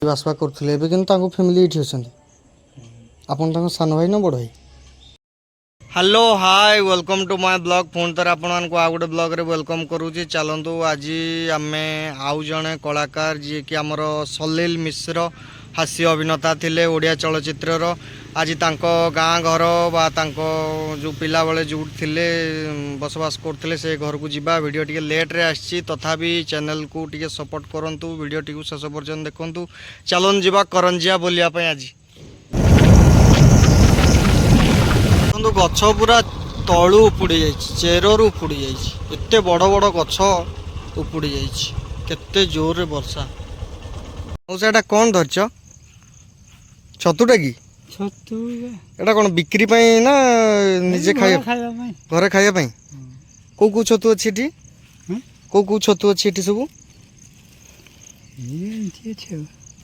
आसवा करथिले एबे किन ताको फैमिली इठी अछन आपन ताको सान भाई न बड़ भाई। Hello hi welcome to my blog पुणी थर आपण को आ गोटे ब्लॉग रे वेलकम करूची। चलतु आज आमे आउ जणे कलाकार जी कि आमर सलील मिश्र हास्य अभिनेता थिले ओडिया चलचित्रर। आज तांको गाँ घर बा तांको जो पिला बेले जो थिले बसवास करथिले से घर को जिबा वीडियो टिके लेट रे आछि तथापि चैनल को टिके सपोर्ट करंतु वीडियो टिकु शेष पर्यंत देखंतु। चलन जिबा करंजिया बोलिया पय आज गछ पूरा तलू उपुड़ी जाइए चेरु उपुड़ी जाइए एते बड़ बड़ गछ उपुड़ी जाइए केते जोर रे वर्षा मौसा कौन धरच छतुटा कि छतु एटा कौन बिक्री पाई ना निजे खाया घरे खाया पाई को को छतु अछि एठी को छतु अछि एठी सब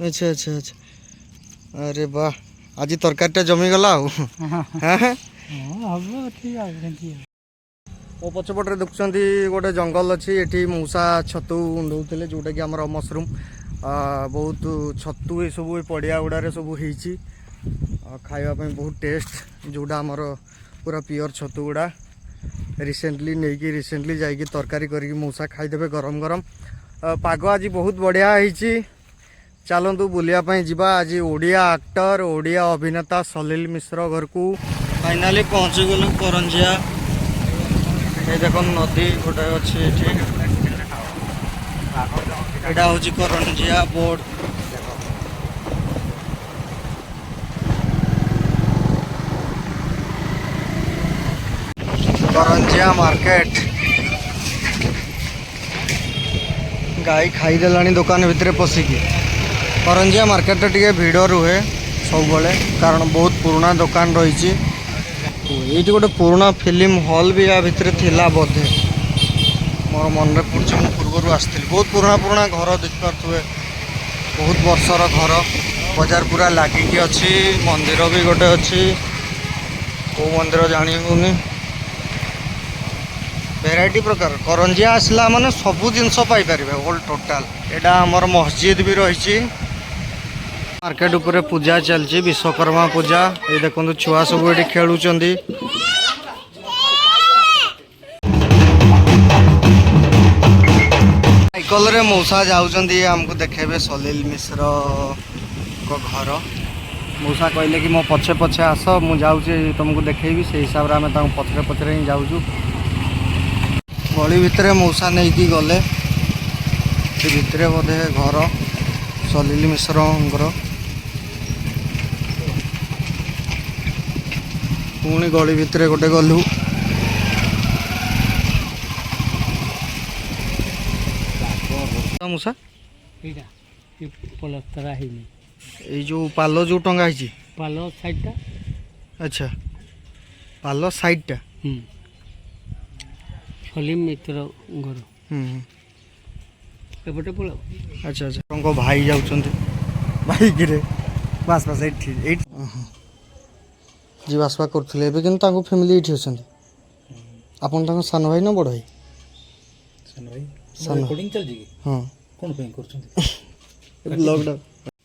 अच्छा अच्छा अच्छा अरे वाह आज तरकारीटा जमी गला हां मो पछपटे देखुं गोटे जंगल अच्छी ये मूसा छतु दौले जोटा कि आमर मसरूम बहुत छतु ये सब पड़िया गुड़े सब खावाई बहुत टेस्ट जोटा आमर पूरा प्योर छतु गुड़ा रिसेंटली जाइए तरकारी करके मूसा खाईदे गरम गरम पाग आज बहुत बढ़िया होती। चलतु बुलियापाई जीवा आज ओडिया एक्टर ओडिया अभिनेता सलील मिश्र घर को फाइनाली पहुँची गलु करंजिया। ये देख नदी गोटे अच्छी एटा हूँ करंजिया बोर्ड करंजिया मार्केट गाई खाईदेलानी दुकान भितर पशिकी। करंजिया मार्केट टे भिड़ रुहे सब कारण बहुत पुराना दुकान रही। ये गोटे पुराना फिल्म हॉल भी या भितर थिला बोधे मोर मन में पड़छ मु पूर्व आसती बहुत पुराना घर देखिपे बहुत वर्षर घर बाजार पूरा लगिकी अच्छी मंदिर भी गोटे अच्छी को मंदिर जानी होनी वेराइटी प्रकार करंजिया आसला माने सबू जिनस पाइपर होल टोटाल एटा आमर मस्जिद भी रही। मार्केट उपरे पूजा चलची विश्वकर्मा पूजा ये देखो छुआ सब ये खेलुं साइकल रे मौसा जाऊँगी आमको देखेबे सलील मिश्र को घर मौसा कहले कि मो पछे पछे आस मु जाऊँगी तुमको देखेबी से हिसाब से आम पछरे पछरे ही जाऊँ गली भितर मौसा नहीं कि गले भितर बोधे घर सलील मिश्र पुणी गली भितर गोटे गलु मूसा ये जो पालो जो टंगा है पालो साइडटा अच्छा पालो साइडटा सलीम मित्र घर एपटे पड़ा अच्छा अच्छा तुमको भाई जाऊँ बाइक रे बस बस ये जी आसवा करथिले एबे किन ताको फैमिली इठी अछन आपन ताको सान भाई न बड़ भाई सान रिकॉर्डिंग चल जी हां कोन पे करछन लॉकडाउन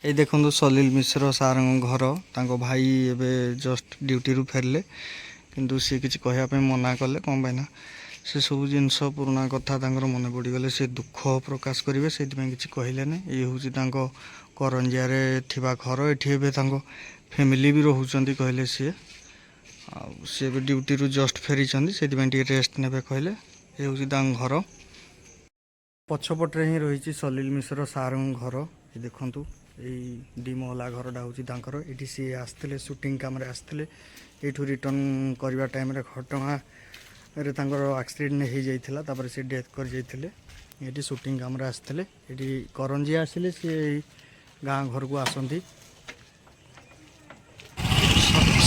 ए देखंदु सलील मिश्र सार घर ताको भाई एबे जस्ट ड्यूटी रु फेरले किंतु से किछ कहया पे मना करले कोन भाई ना से सब जिनस पुराना कथा तांकर मन पड़ी गले से दुख प्रकाश करेंगे से किसी कहले ना ये हूँ करंजिया रे थिबा घर ये फैमिली भी रोचंती कहले सी भी ड्यूटी रु जस्ट फेरी से रेस्ट ने कहले ये हूँ घर पछपटे ही रही सलील मिश्र सार घर ये देखु यही डीमहला घरटा हूँ ये सी आसते शूटिंग काम आसते यू रिटर्न करने टाइम घटना रे एक्सीडेंट हो जाता तापर से डेथ कर जाते ये शूटिंग काम आसते ये करंजिया आसिले सी गाँ घर को आसती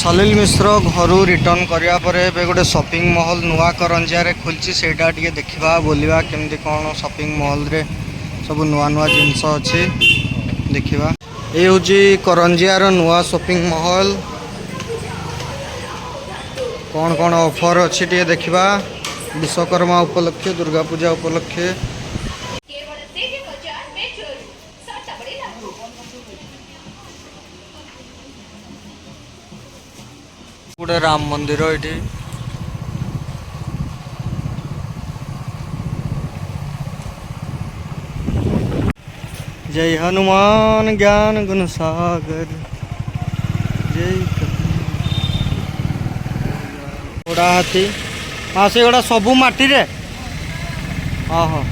सलील मिश्र घर रिटर्न करने पर गोटे शॉपिंग मॉल नुआ करंजिया रे खुलची सेटा टिके देखा बोलिया केमती कौन शॉपिंग मॉल रे सब नुआ नुआ जिनस अच्छी देखा ये हूँ करंजिया रो नुआ शॉपिंग मॉल कौन कौन ऑफर अच्छी टे देखा विश्वकर्मा उपलक्षे दुर्गा पूजा उपलक्षे गोटे राम मंदिर ये जय हनुमान ज्ञान गुण सागर जय घोड़ा हाथी हाँ से गोटा सबू माटी रे हाँ हाँ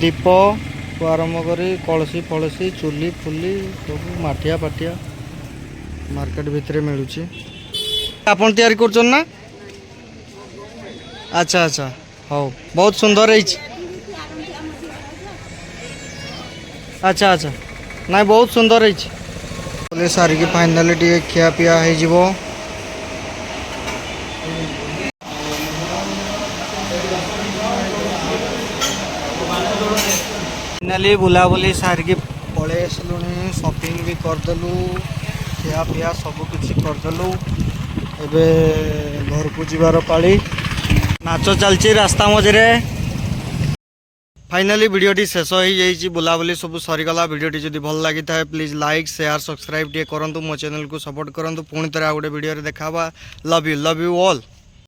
दीप को आरंभ करी कलसी फलसी चुली फुली सब माटिया पाटिया मार्केट भितर मिलूँ आपन तैयारी कर ना अच्छा अच्छा हाँ बहुत सुंदर है अच्छा अच्छा ना बहुत सुंदर है सारिकी फाइनाली टे खिया पिया हो फाइनाली बुलाबुली सारिकी पलि आसलु शॉपिंग भी करदेलु खिया पिया सब किसी करदेलु एबे घर को जीवार पाली नाच चलची रास्ता मझे फाइनाली वीडियोटी शेष हो जाइए बुलाबुली सब सरीगला वीडियोटी जदि भल लगी था प्लीज लाइक शेयर सब्सक्राइब टे करूँ मो चैनल को सपोर्ट करूँ पुणी थे गोटे वीडियो देखा लव यू ऑल।